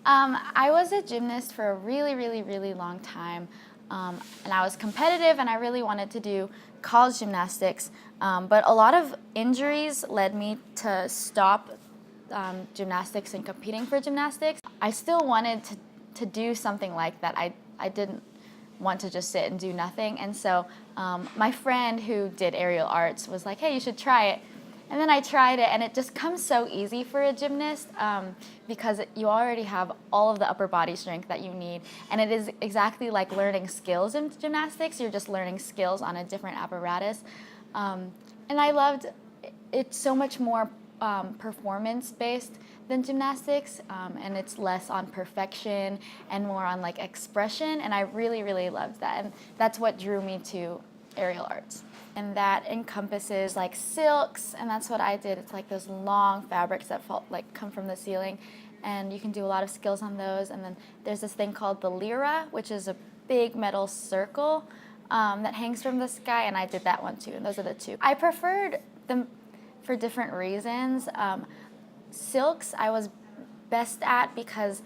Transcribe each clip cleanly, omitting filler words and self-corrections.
I was a gymnast for a really, really, really long time, and I was competitive, and I really wanted to do college gymnastics, but a lot of injuries led me to stop gymnastics and competing for gymnastics. I still wanted to do something like that. I didn't want to just sit and do nothing, and so my friend who did aerial arts was like, hey, you should try it. And then I tried it, and it just comes so easy for a gymnast because you already have all of the upper body strength that you need. And it is exactly like learning skills in gymnastics. You're just learning skills on a different apparatus. And I loved it's so much more performance-based than gymnastics, and it's less on perfection and more on like expression. And I really, really loved that. And that's what drew me to aerial arts. And that encompasses like silks, and that's what I did. It's like those long fabrics that come from the ceiling, and you can do a lot of skills on those. And then there's this thing called the lyra, which is a big metal circle that hangs from the sky, and I did that one too, and those are the two. I preferred them for different reasons. Silks I was best at because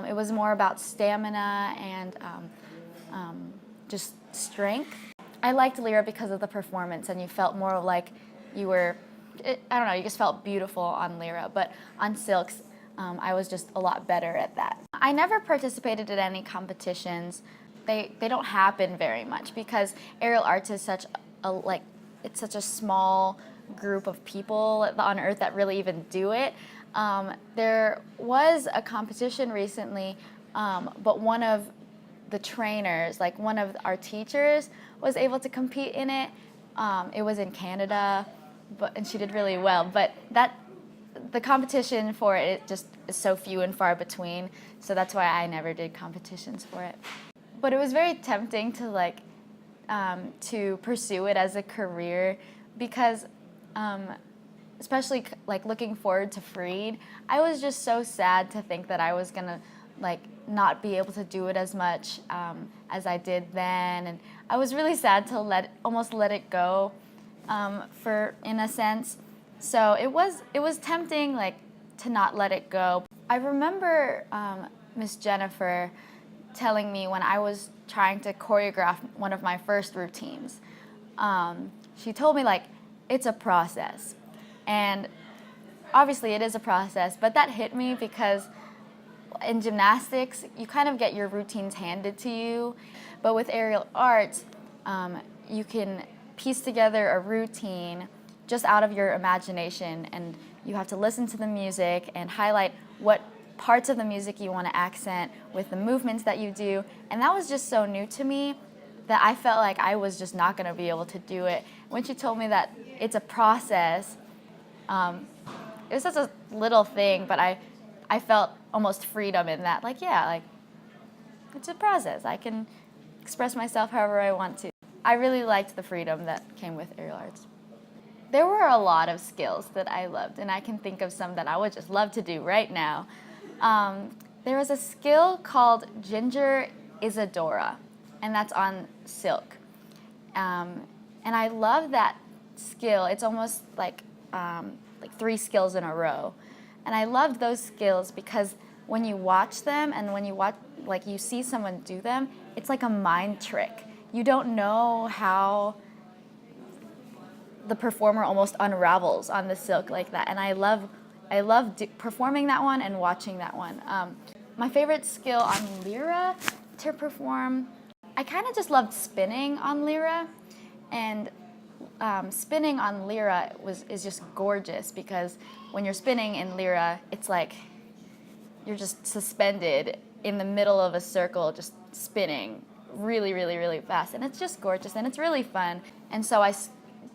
it was more about stamina and just strength. I liked lyra because of the performance, and you felt more like you were, I don't know, you just felt beautiful on lyra, but on silks, I was just a lot better at that. I never participated in any competitions. They don't happen very much because aerial arts is such it's such a small group of people on Earth that really even do it. There was a competition recently, but one of the trainers, like one of our teachers, was able to compete in it. It was in Canada, and she did really well. But the competition for it just is so few and far between, so that's why I never did competitions for it. But it was very tempting to pursue it as a career because, especially like looking forward to Freed, I was just so sad to think that I was gonna not be able to do it as much as I did then, and I was really sad to almost let it go in a sense. So it was tempting to not let it go. I remember Miss Jennifer telling me when I was trying to choreograph one of my first routines, she told me it's a process, and obviously it is a process, but that hit me because in gymnastics, you kind of get your routines handed to you, but with aerial arts, you can piece together a routine just out of your imagination, and you have to listen to the music and highlight what parts of the music you want to accent with the movements that you do, and that was just so new to me that I felt like I was just not going to be able to do it. When she told me that it's a process, it was such a little thing, but I felt almost freedom in that. It's a process. I can express myself however I want to. I really liked the freedom that came with aerial arts. There were a lot of skills that I loved, and I can think of some that I would just love to do right now. There was a skill called Ginger Isadora, and that's on silk. And I love that skill. It's almost like 3 skills in a row. And I loved those skills because when you watch them and when you see someone do them, it's like a mind trick. You don't know how the performer almost unravels on the silk like that. And I love performing that one and watching that one. My favorite skill on lyra to perform, I kind of just loved spinning on lyra, and spinning on lyra is just gorgeous because when you're spinning in lyra, it's like you're just suspended in the middle of a circle, just spinning really, really, really fast, and it's just gorgeous and it's really fun. And so I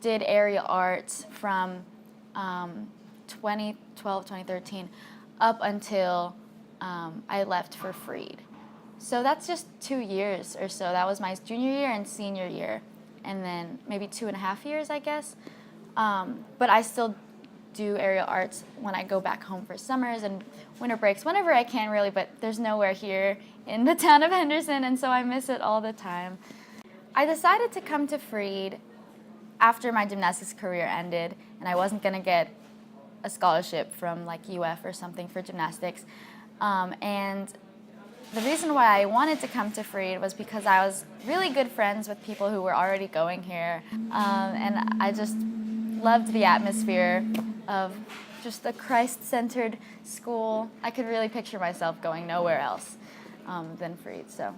did aerial arts from 2012, 2013 up until I left for Freed. So that's just 2 years or so. That was my junior year and senior year, and then maybe 2.5 years, I guess. But I still do aerial arts when I go back home for summers and winter breaks, whenever I can really, but there's nowhere here in the town of Henderson, and so I miss it all the time. I decided to come to Freed after my gymnastics career ended, and I wasn't going to get a scholarship from UF or something for gymnastics. And the reason why I wanted to come to Freed was because I was really good friends with people who were already going here. And I just loved the atmosphere of just the Christ-centered school. I could really picture myself going nowhere else than Freed. So